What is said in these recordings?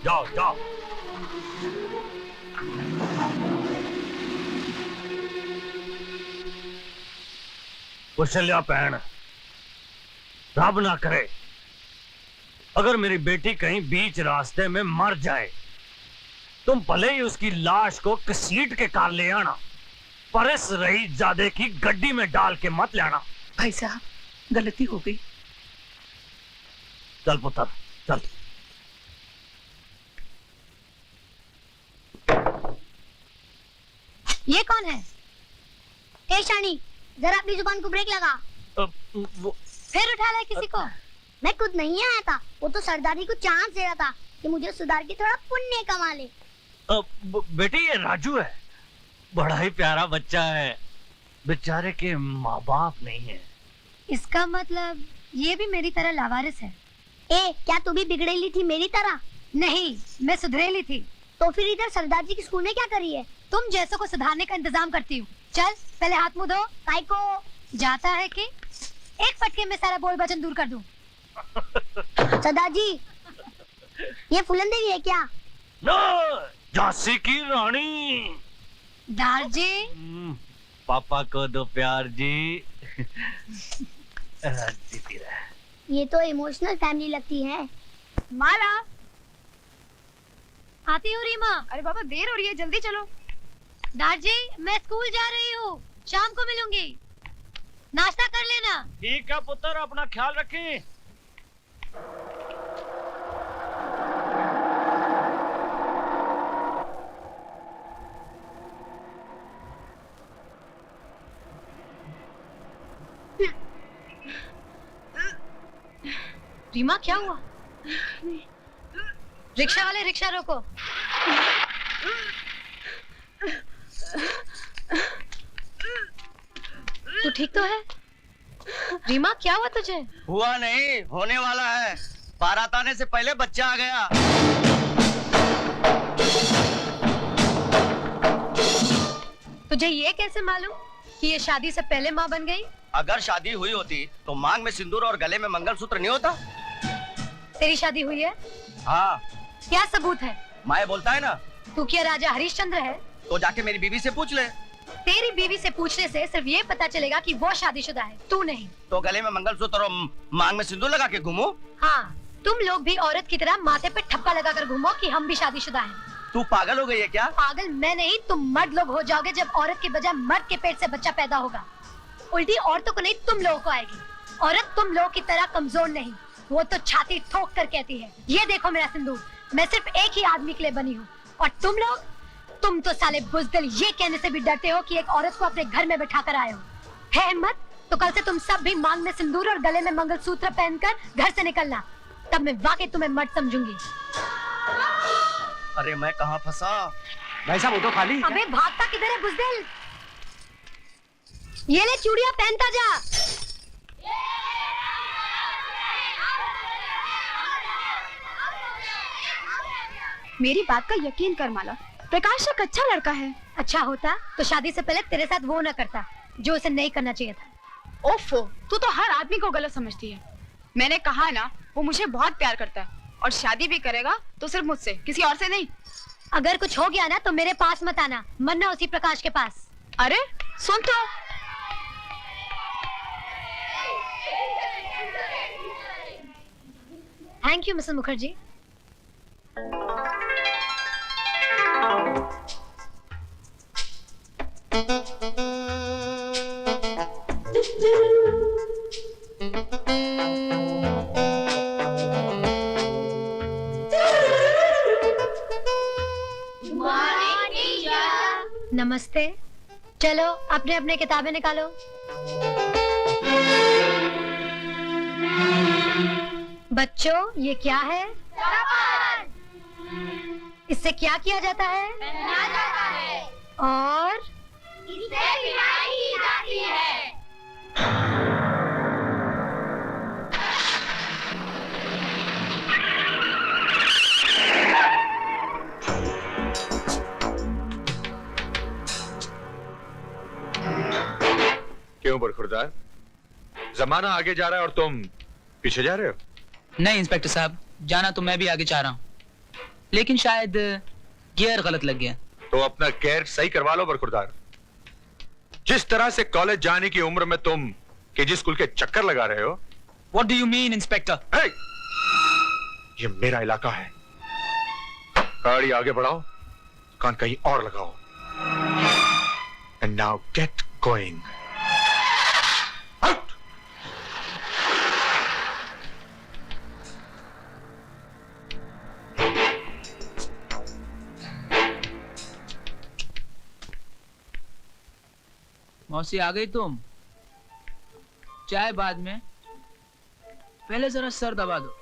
जाओ जाओ। कुशल्या बहन, रब ना करे अगर मेरी बेटी कहीं बीच रास्ते में मर जाए, तुम भले ही उसकी लाश को घसीट के कार ले आना, पर इस रईसजादे की गड्डी में डाल के मत ले आना। भाई साहब, गलती हो गई। चल पुत्र चल। ये कौन है? ए शानी, जरा अपनी जुबान को ब्रेक लगा। फिर उठा लाए किसी को? मैं खुद नहीं आया था, वो तो सरदारी को चांस दे रहा था कि मुझे सुधार के थोड़ा पुण्य कमा ले। बेटी ये राजू है, बड़ा ही प्यारा बच्चा है, बेचारे के माँ बाप नहीं है। इसका मतलब ये भी मेरी तरह लावारिस है। ए, क्या तू भी बिगड़ेली थी मेरी तरह? नहीं, मैं सुधरेली थी। तो फिर इधर सरदार जी की स्कूल में क्या करी है? तुम जैसों को सुधारने का इंतजाम करती हूँ। चल पहले हाथ मुंह धो। काय को जाता है कि एक फटके में सारा बोल वचन दूर कर दूं। सरदार जी, ये फूलन देवी है क्या? नो, झांसी की रानी। दार जी, पापा को दो प्यार जी। जीती रहे। ये तो इमोशनल फैमिली लगती है। माला, आती हूँ रीमा। अरे बाबा देर हो रही है, जल्दी चलो। दार जी, मैं स्कूल जा रही हूँ, शाम को मिलूंगी, नाश्ता कर लेना। ठीक है पुत्र, अपना ख्याल रखी। रीमा, क्या हुआ? रिक्शा वाले, रिक्शा रोको। तू ठीक तो है? रीमा, क्या हुआ तुझे? हुआ नहीं, होने वाला है। बारात आने से पहले बच्चा आ गया। तुझे ये कैसे मालूम कि ये शादी से पहले माँ बन गई? अगर शादी हुई होती तो मांग में सिंदूर और गले में मंगलसूत्र नहीं होता। तेरी शादी हुई है? हाँ। क्या सबूत है? माए बोलता है ना। तू क्या राजा हरिश्चंद्र है? तो जाके मेरी बीवी से पूछ ले। तेरी बीवी से पूछने से सिर्फ ये पता चलेगा कि वो शादीशुदा है, तू नहीं। तो गले में मंगलसूत्र और मांग में सिंदूर लगा के घूमो। हाँ, तुम लोग भी औरत की तरह माथे पे ठप्पा लगा कर घूमो कि हम भी शादीशुदा हैं। तू पागल हो गई है क्या? पागल मैं नहीं, तुम मर्द लोग हो जाओगे जब औरत के बजाय मर्द के पेट से बच्चा पैदा होगा। उल्टी औरतों को नहीं, तुम लोगों को आएगी। औरत तुम लोगों की तरह कमजोर नहीं, वो तो छाती ठोक कर कहती है, ये देखो मेरा सिंदूर, मैं सिर्फ एक ही आदमी के लिए बनी हूँ। और तुम लोग, तुम तो साले बुज़दिल ये कहने से भी डरते हो कि एक औरत को अपने घर में बैठा कर आए हो। है हिम्मत तो कल से तुम सब भी मांग में सिंदूर और गले में मंगलसूत्र पहनकर घर से निकलना, तब मैं वाकई तुम्हें मर्द समझूंगी। अरे मैं कहाँ फंसा? भाई साहब, वो तो खाली। अबे भागता किधर है बुज़दिल? ये ले चूड़ियां पहनता जा। मेरी बात का यकीन कर माला, प्रकाश एक अच्छा लड़का है। अच्छा होता तो शादी से पहले तेरे साथ वो न करता जो उसे नहीं करना चाहिए था। ओफो, तू तो हर आदमी को गलत समझती है। मैंने कहा ना, वो मुझे बहुत प्यार करता है और शादी भी करेगा तो सिर्फ मुझसे, किसी और से नहीं। अगर कुछ हो गया ना तो मेरे पास मत आना, मरना उसी प्रकाश के पास। अरे सुन तो। Thank you Mrs Mukherjee. नमस्ते। चलो अपने अपने किताबें निकालो। बच्चों, ये क्या है? इससे क्या किया जाता है? पहना जाता है। और इससे पिटाई की जाती है। क्यों बरखुरदार, जमाना आगे जा रहा है और तुम पीछे जा रहे हो? नहीं इंस्पेक्टर साहब, जाना तो मैं भी आगे चाह रहा हूँ। लेकिन शायद गियर गलत लग गया। तो अपना गियर सही करवा लो बरखुरदार। जिस तरह से कॉलेज जाने की उम्र में तुम केजी स्कूल के चक्कर लगा रहे हो। What do you mean, inspector? Hey! ये मेरा इलाका है। गाड़ी आगे बढ़ाओ, कान कहीं और लगाओ। And now get going. Out! मौसी आ गई तुम? चाय बाद में, पहले जरा सर दबा दो।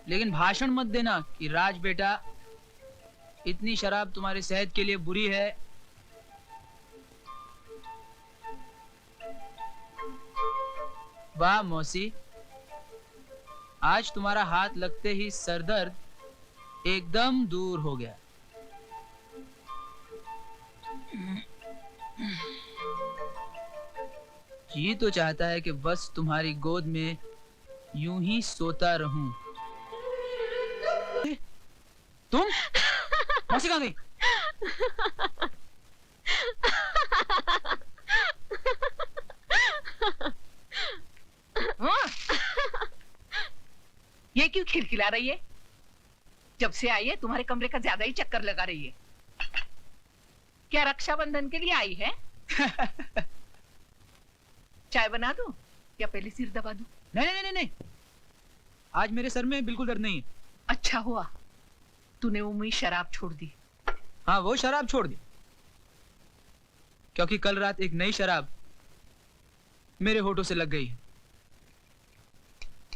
लेकिन भाषण मत देना कि राज बेटा इतनी शराब तुम्हारी सेहत के लिए बुरी है। वाह मौसी, आज तुम्हारा हाथ लगते ही सरदर्द एकदम दूर हो गया। जी तो चाहता है कि बस तुम्हारी गोद में यूं ही सोता रहूं। तुम मौसी कहाँ गई? ये क्यों खिलखिला रही है? जब से आई है तुम्हारे कमरे का ज्यादा ही चक्कर लगा रही है। क्या रक्षाबंधन के लिए आई है? चाय बना दूं या पहले सिर दबा दूं? नहीं, आज मेरे सर में बिल्कुल दर्द नहीं है। अच्छा हुआ तूने उम्मीद शराब छोड़ दी। हाँ, वो शराब छोड़ दी, क्योंकि कल रात एक नई शराब मेरे होठों से लग गई है।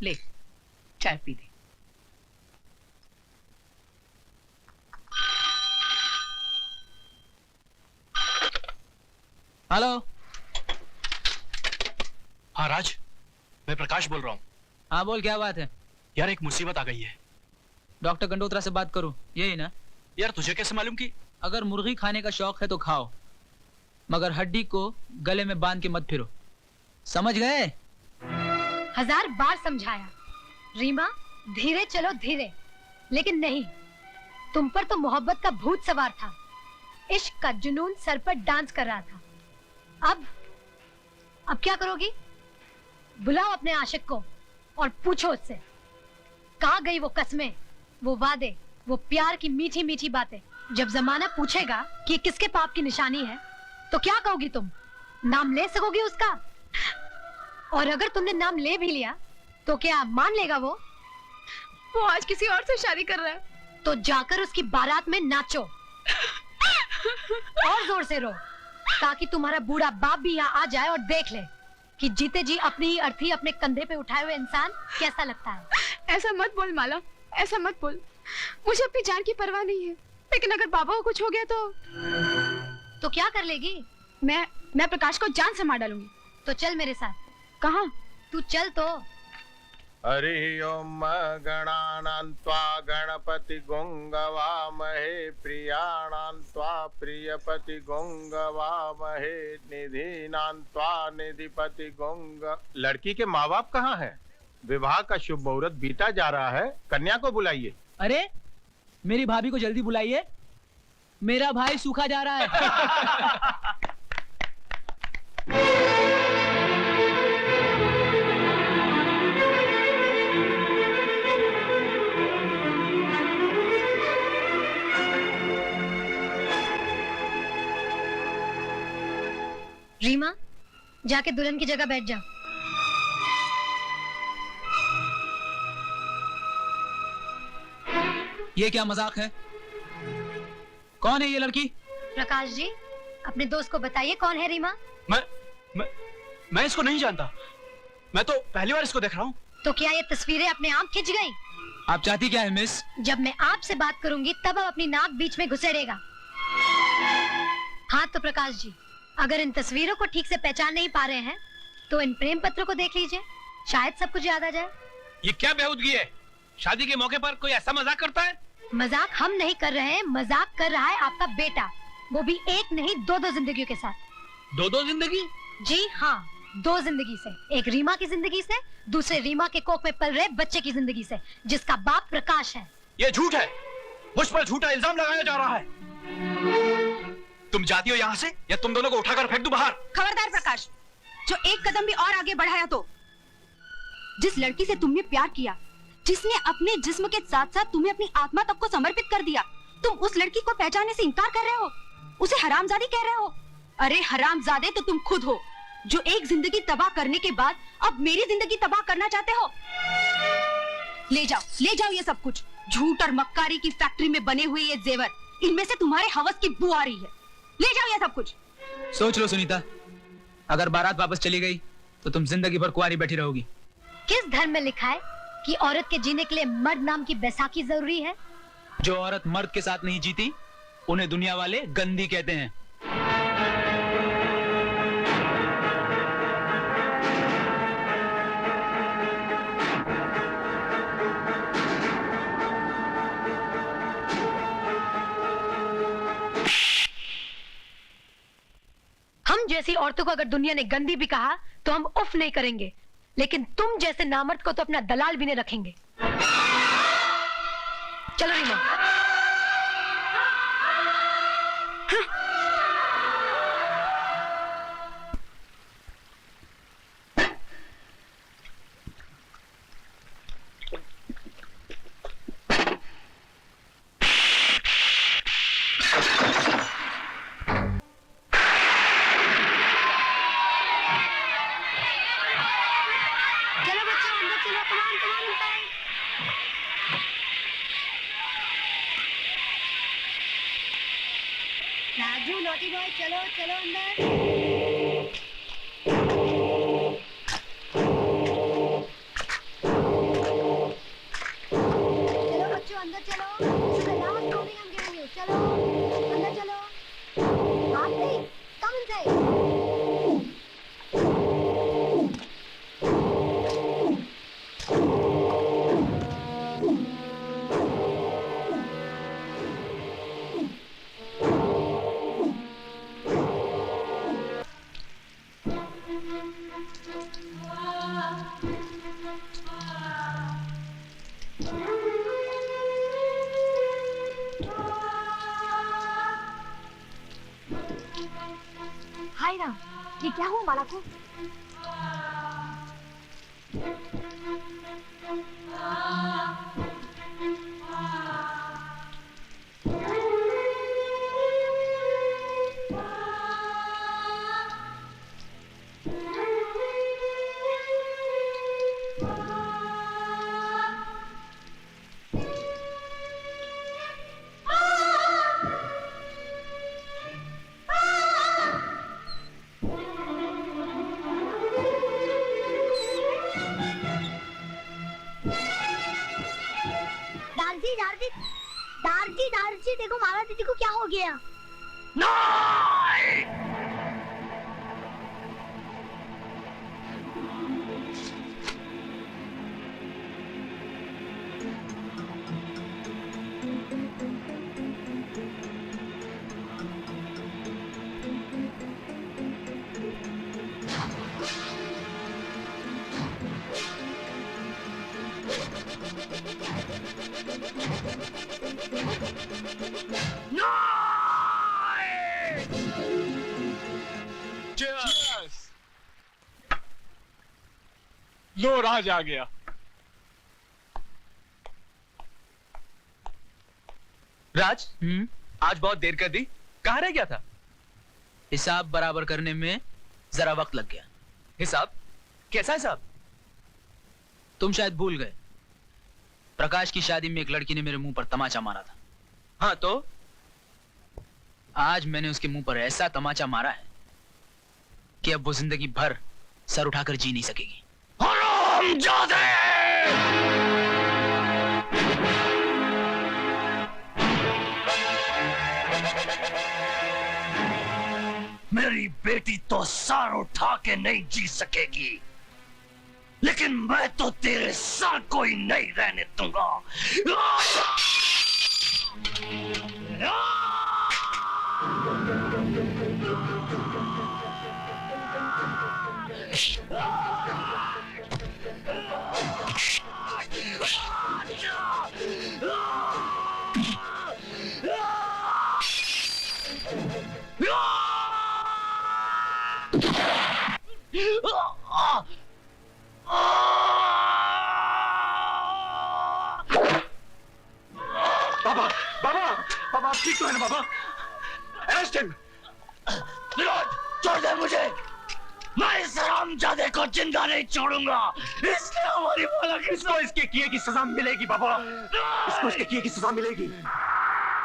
ले चाय पी ले। हेलो। हाँ राज, मैं प्रकाश बोल रहा हूँ। हाँ बोल, क्या बात है? यार एक मुसीबत आ गई है। डॉक्टर कंडोत्रा से बात करो, यही ना? यार तुझे कैसे मालूम कि? अगर मुर्गी खाने का शौक है तो खाओ, मगर हड्डी को गले में बांध के मत फिरो, समझ गए? 1000 बार समझाया रीमा, धीरे चलो धीरे, लेकिन नहीं, तुम पर तो मोहब्बत का भूत सवार था। इश्क का जुनून सर पर डांस कर रहा था। अब क्या करोगी? बुलाओ अपने आशिक को और पूछो उससे, कहाँ गई वो कस्में, वो वादे, वो प्यार की मीठी मीठी बातें। जब जमाना पूछेगा कि किसके पाप की निशानी है, तो क्या कहोगी तुम? नाम ले सकोगी उसका? और अगर तुमने नाम ले भी लिया तो क्या मान लेगा वो? वो आज किसी और से शादी कर रहा है। तो जाकर उसकी बारात में नाचो और जोर से रो, ताकि तुम्हारा बूढ़ा बाप भी यहाँ आ जाए और देख ले कि जीते जी अपनी ही अर्थी अपने कंधे पे उठाए हुए इंसान कैसा लगता है। ऐसा मत बोल माला, ऐसा मत बोल। मुझे अपनी जान की परवाह नहीं है, लेकिन अगर बाबा को कुछ हो गया तो क्या कर लेगी? मैं प्रकाश को जान से मार डालूंगी। तो चल मेरे साथ। कहाँ? तू चल तो। हरि ओम गणानान्त्वा गणपति गोंगवामहे प्रियाणान्त्वा प्रियपति गोंगवामहे निधीनान्त्वा निधिपति गोंग। लड़की के माँ बाप कहाँ हैं? विवाह का शुभ मुहूर्त बीता जा रहा है, कन्या को बुलाइए। अरे मेरी भाभी को जल्दी बुलाइए, मेरा भाई सूखा जा रहा है। रीमा, जाके दुल्हन की जगह बैठ जा। ये क्या मजाक है? कौन है ये लड़की? प्रकाश जी, अपने दोस्त को बताइए कौन है रीमा। मैं इसको नहीं जानता, मैं तो पहली बार इसको देख रहा हूँ। तो क्या ये तस्वीरें अपने आप खिंच गई? आप चाहती क्या है मिस? जब मैं आपसे बात करूंगी तब आप अपनी नाक बीच में घुसेड़ेगा। हाँ तो प्रकाश जी, अगर इन तस्वीरों को ठीक से पहचान नहीं पा रहे हैं तो इन प्रेम पत्रों को देख लीजिए, शायद सब कुछ याद आ जाए। ये क्या बेहूदगी है? शादी के मौके पर कोई ऐसा मजाक करता है? मजाक हम नहीं कर रहे हैं, मजाक कर रहा है आपका बेटा, वो भी एक नहीं 2-2 जिंदगियों के साथ। 2-2 जिंदगी? जी हाँ, 2 जिंदगी से, एक रीमा की जिंदगी से, दूसरे रीमा के कोख में पल रहे बच्चे की जिंदगी से, जिसका बाप प्रकाश है। ये झूठ है, मुझ पर झूठा इल्जाम लगाया जा रहा है। तुम जाती हो यहाँ से या तुम दोनों को उठाकर फेंक दूं बाहर। खबरदार प्रकाश, जो एक कदम भी और आगे बढ़ाया तो। जिस लड़की से तुमने प्यार किया, जिसने अपने जिस्म के साथ साथ तुम्हें अपनी आत्मा तक को समर्पित कर दिया, तुम उस लड़की को पहचानने से इनकार कर रहे हो, उसे हरामजादी कह रहे हो। अरे हरामजादे तो तुम खुद हो, जो एक जिंदगी तबाह करने के बाद अब मेरी जिंदगी तबाह करना चाहते हो। ले जाओ ये सब कुछ। झूठ और मक्कारी की फैक्ट्री में बने हुए ये जेवर, इनमें से तुम्हारे हवस की बू आ रही है। ले जाओ ये सब कुछ। सोच लो सुनीता, अगर बारात वापस चली गई तो तुम जिंदगी भर कुंवारी बैठी रहोगी। किस धर्म में लिखा है कि औरत के जीने के लिए मर्द नाम की बैसाखी जरूरी है? जो औरत मर्द के साथ नहीं जीती उन्हें दुनिया वाले गंदी कहते हैं। हम जैसी औरतों को अगर दुनिया ने गंदी भी कहा तो हम उफ नहीं करेंगे, लेकिन तुम जैसे नामर्द को तो अपना दलाल भी नहीं रखेंगे। चलो रीमा। राजू नॉटी बॉय, चलो चलो अंदर। चलो बच्चों अंदर चलो। चलो अंदर चलो। हाथ नहीं, कम से। हाय राम, ये क्या हुआ माला को? दारजी देखो माला दीदी को क्या हो गया। लो राज आ गया। राज, आज बहुत देर कर दी, कहाँ रह गया था? हिसाब बराबर करने में जरा वक्त लग गया। हिसाब? कैसा हिसाब? तुम शायद भूल गए, प्रकाश की शादी में एक लड़की ने मेरे मुंह पर तमाचा मारा था। हाँ तो? आज मैंने उसके मुंह पर ऐसा तमाचा मारा है कि अब वो जिंदगी भर सर उठाकर जी नहीं सकेगी। मेरी बेटी तो सर उठा के नहीं जी सकेगी, लेकिन मैं तो तेरे सर को ही नहीं रहने दूंगा। बाबा बाबा बाबा आप ठीक तो है ना बाबा? Arrest him. विनोद, छोड़ दे मुझे। मैं इस हरामजादे को जिंदा नहीं छोड़ूंगा। इसने हमारी माला इसको इसके किए की सजा मिलेगी बाबा, इसको इसके किए की सजा मिलेगी।